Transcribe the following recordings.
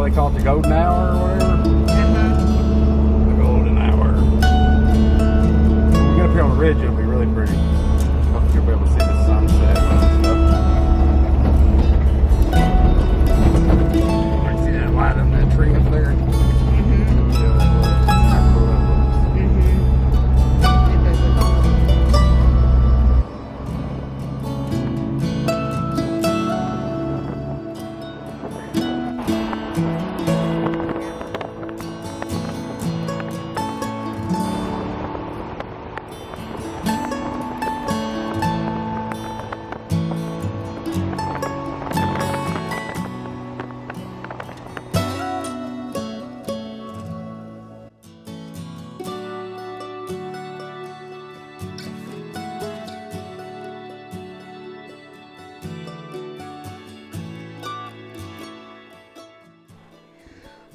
what they call it, the golden hour or whatever. Uh-huh. The golden hour. When we get up here on the ridge, it'll be really pretty. Hope you'll be able to see the sunset and stuff. I see that light on that tree up there. Mm-hmm. Yeah, that looks. How cool that looks. Mm-hmm. It does look cool.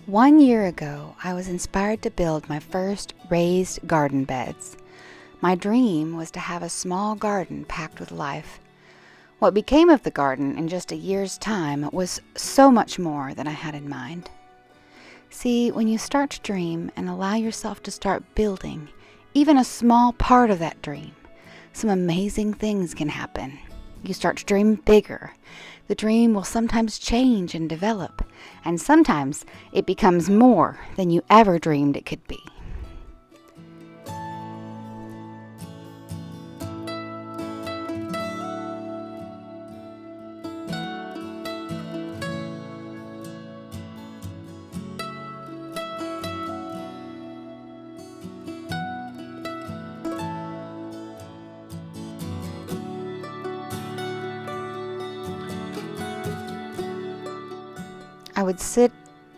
One year ago, I was inspired to build my first raised garden beds. My dream was to have a small garden packed with life. What became of the garden in just a year's time was so much more than I had in mind. See, when you start to dream and allow yourself to start building even a small part of that dream, some amazing things can happen. You start to dream bigger. The dream will sometimes change and develop, and sometimes it becomes more than you ever dreamed it could be. I would sit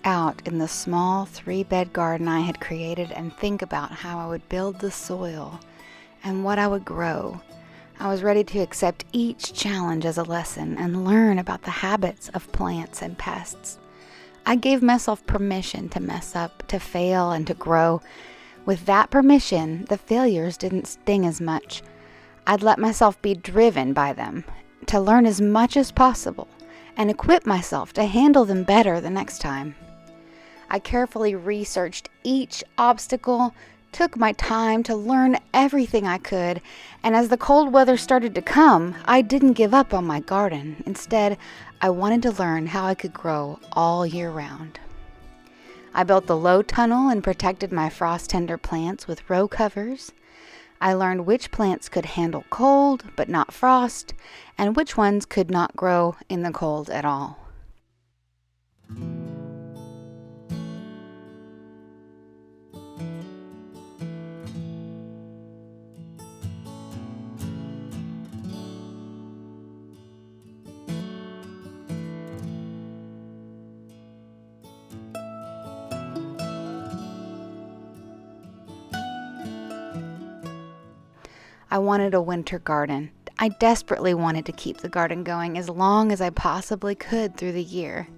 out in the small 3-bed garden I had created and think about how I would build the soil and what I would grow. I was ready to accept each challenge as a lesson and learn about the habits of plants and pests. I gave myself permission to mess up, to fail, and to grow. With that permission, the failures didn't sting as much. I'd let myself be driven by them, to learn as much as possible, and equip myself to handle them better the next time. I carefully researched each obstacle, took my time to learn everything I could, and as the cold weather started to come, I didn't give up on my garden. Instead, I wanted to learn how I could grow all year round. I built the low tunnel and protected my frost-tender plants with row covers. I learned which plants could handle cold but not frost, and which ones could not grow in the cold at all. I wanted a winter garden. I desperately wanted to keep the garden going as long as I possibly could through the year.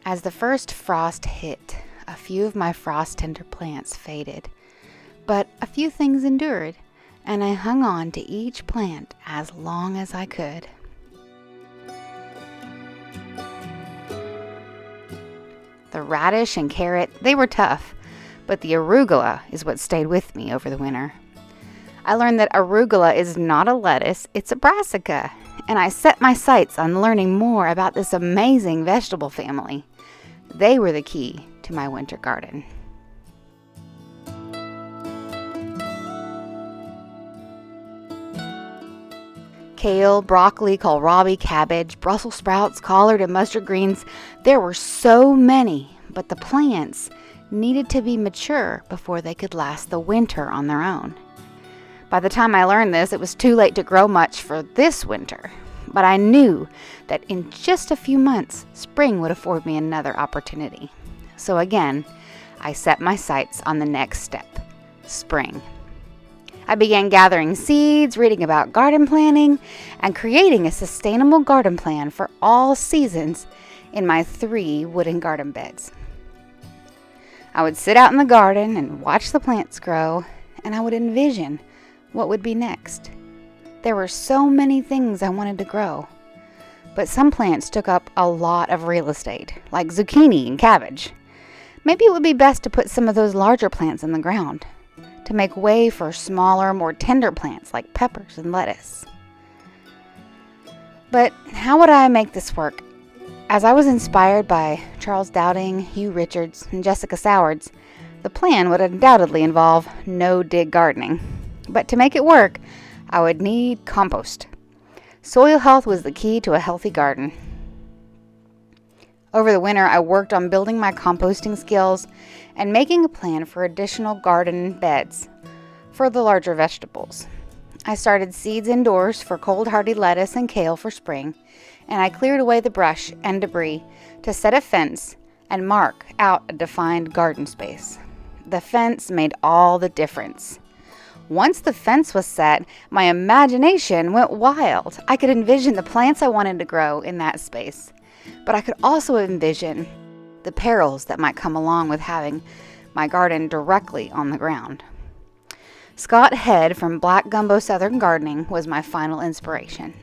As the first frost hit, a few of my frost-tender plants faded, but a few things endured, and I hung on to each plant as long as I could. The radish and carrot, they were tough, but the arugula is what stayed with me over the winter. I learned that arugula is not a lettuce, it's a brassica, and I set my sights on learning more about this amazing vegetable family. They were the key to my winter garden. kale, broccoli, kohlrabi, cabbage, Brussels sprouts, collard, and mustard greens. There were so many, but the plants needed to be mature before they could last the winter on their own. By the time I learned this, it was too late to grow much for this winter, but I knew that in just a few months, spring would afford me another opportunity. So again, I set my sights on the next step, spring. I began gathering seeds, reading about garden planning, and creating a sustainable garden plan for all seasons in my 3 wooden garden beds. I would sit out in the garden and watch the plants grow, and I would envision what would be next. There were so many things I wanted to grow, but some plants took up a lot of real estate, like zucchini and cabbage. Maybe it would be best to put some of those larger plants in the ground, to make way for smaller, more tender plants like peppers and lettuce. But how would I make this work? As I was inspired by Charles Dowding, Hugh Richards, and Jessica Sowards, the plan would undoubtedly involve no-dig gardening. But to make it work, I would need compost. Soil health was the key to a healthy garden. Over the winter, I worked on building my composting skills and making a plan for additional garden beds for the larger vegetables. I started seeds indoors for cold-hardy lettuce and kale for spring, and I cleared away the brush and debris to set a fence and mark out a defined garden space. The fence made all the difference. Once the fence was set, my imagination went wild. I could envision the plants I wanted to grow in that space, but I could also envision the perils that might come along with having my garden directly on the ground. Scott Head from Black Gumbo Southern Gardening was my final inspiration.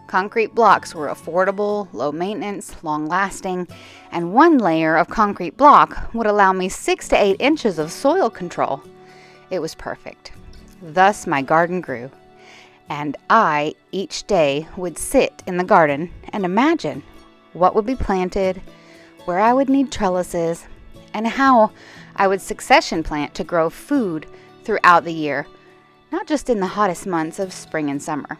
Concrete blocks were affordable, low maintenance, long lasting, and 1 layer of concrete block would allow me 6 to 8 inches of soil control. It was perfect. Thus my garden grew, and I each day would sit in the garden and imagine what would be planted, where I would need trellises, and how I would succession plant to grow food throughout the year, not just in the hottest months of spring and summer.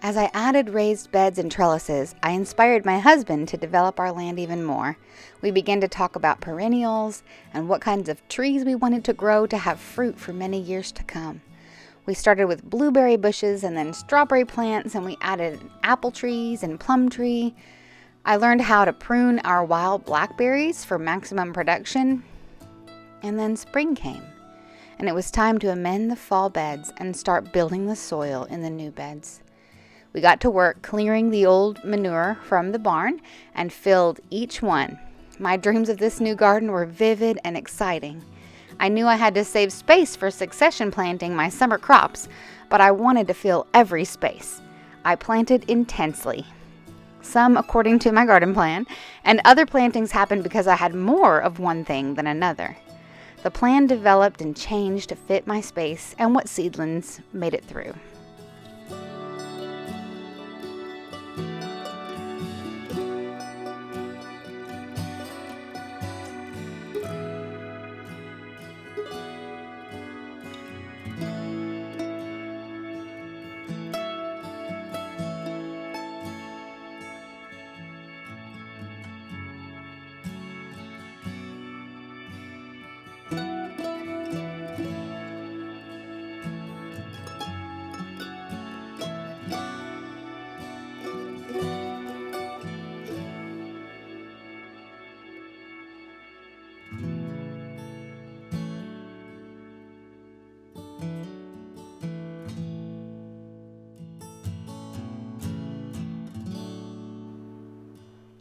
As I added raised beds and trellises, I inspired my husband to develop our land even more. We began to talk about perennials and what kinds of trees we wanted to grow to have fruit for many years to come. We started with blueberry bushes and then strawberry plants, and we added apple trees and plum tree. I learned how to prune our wild blackberries for maximum production. And then spring came, and it was time to amend the fall beds and start building the soil in the new beds. We got to work clearing the old manure from the barn and filled each one. My dreams of this new garden were vivid and exciting. I knew I had to save space for succession planting my summer crops, but I wanted to fill every space. I planted intensely, some according to my garden plan, and other plantings happened because I had more of one thing than another. The plan developed and changed to fit my space and what seedlings made it through.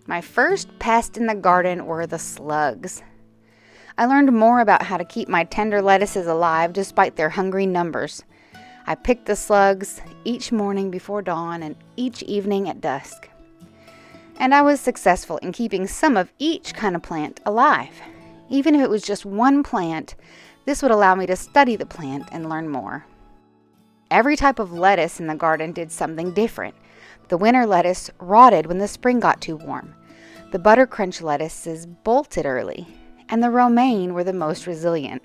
My first pest in the garden were the slugs. I learned more about how to keep my tender lettuces alive despite their hungry numbers. I picked the slugs each morning before dawn and each evening at dusk. And I was successful in keeping some of each kind of plant alive. Even if it was just one plant, this would allow me to study the plant and learn more. Every type of lettuce in the garden did something different. The winter lettuce rotted when the spring got too warm. The butter crunch lettuces bolted early, and the romaine were the most resilient.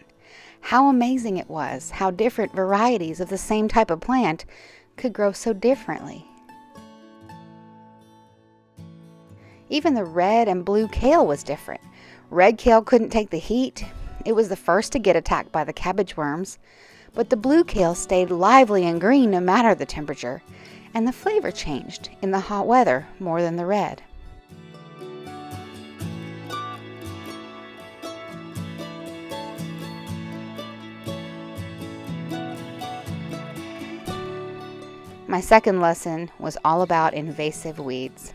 How amazing it was how different varieties of the same type of plant could grow so differently. Even the red and blue kale was different. Red kale couldn't take the heat. It was the first to get attacked by the cabbage worms. But the blue kale stayed lively and green no matter the temperature, and the flavor changed in the hot weather more than the red. My second lesson was all about invasive weeds.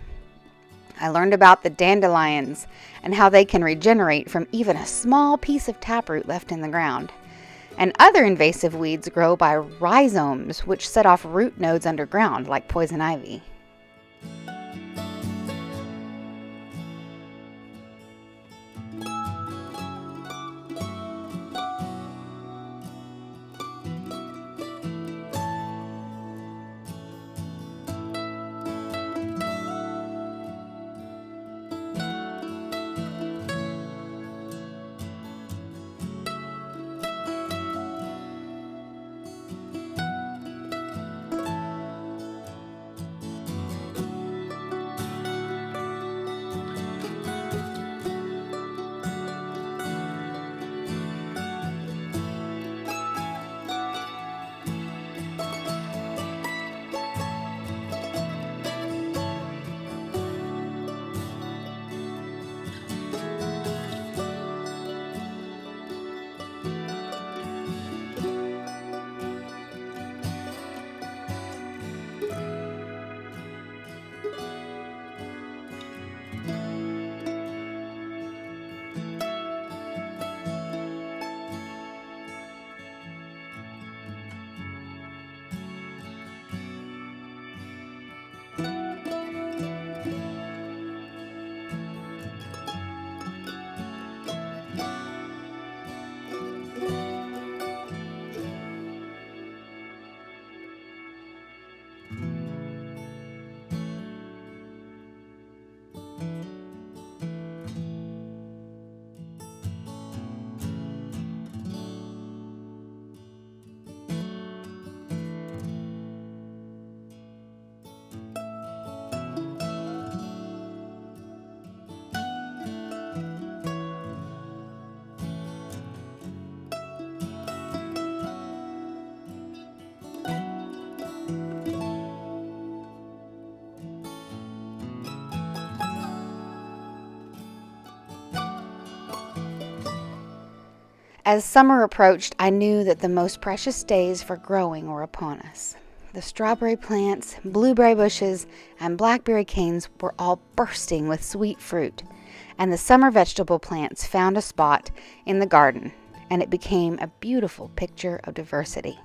I learned about the dandelions and how they can regenerate from even a small piece of taproot left in the ground. And other invasive weeds grow by rhizomes, which set off root nodes underground like poison ivy. As summer approached, I knew that the most precious days for growing were upon us. The strawberry plants, blueberry bushes, and blackberry canes were all bursting with sweet fruit, and the summer vegetable plants found a spot in the garden, and it became a beautiful picture of diversity.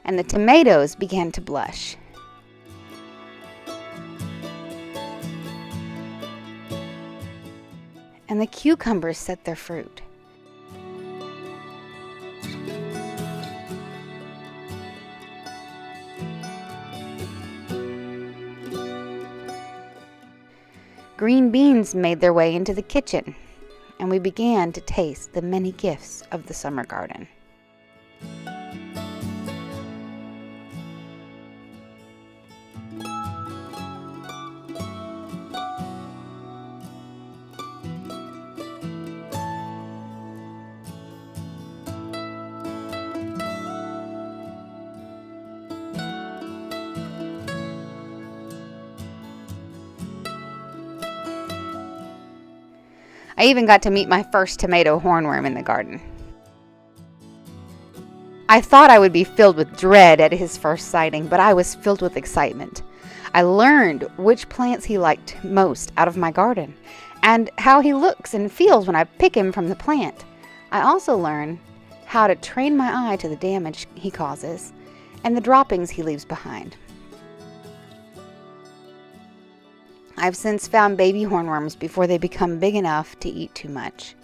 And the tomatoes began to blush. And the cucumbers set their fruit. Green beans made their way into the kitchen, and we began to taste the many gifts of the summer garden. I even got to meet my first tomato hornworm in the garden. I thought I would be filled with dread at his first sighting, but I was filled with excitement. I learned which plants he liked most out of my garden, and how he looks and feels when I pick him from the plant. I also learned how to train my eye to the damage he causes and the droppings he leaves behind. I've since found baby hornworms before they become big enough to eat too much.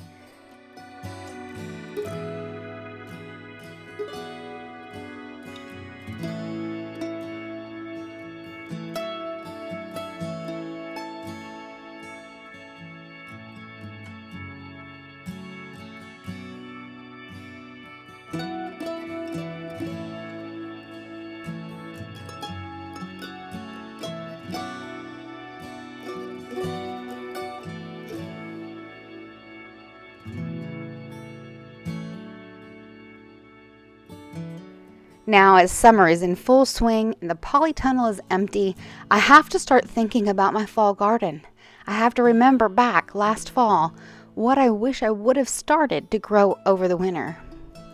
Now, as summer is in full swing and the polytunnel is empty, I have to start thinking about my fall garden. I have to remember back last fall what I wish I would have started to grow over the winter.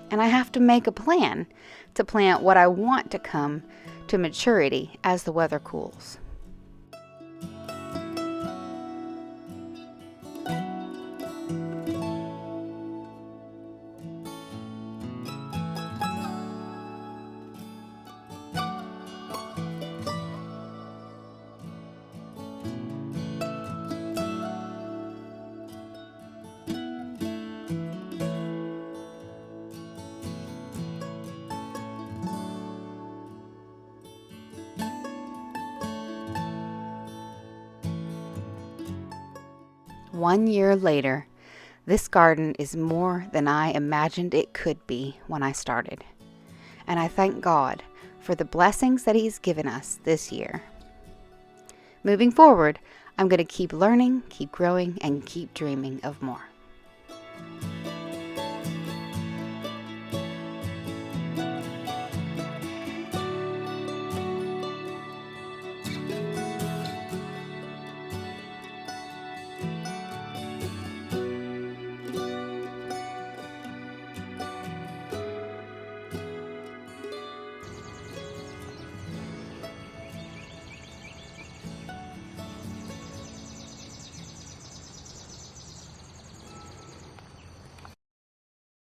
And I have to make a plan to plant what I want to come to maturity as the weather cools. One year later, this garden is more than I imagined it could be when I started. And I thank God for the blessings that He's given us this year. Moving forward, I'm going to keep learning, keep growing, and keep dreaming of more.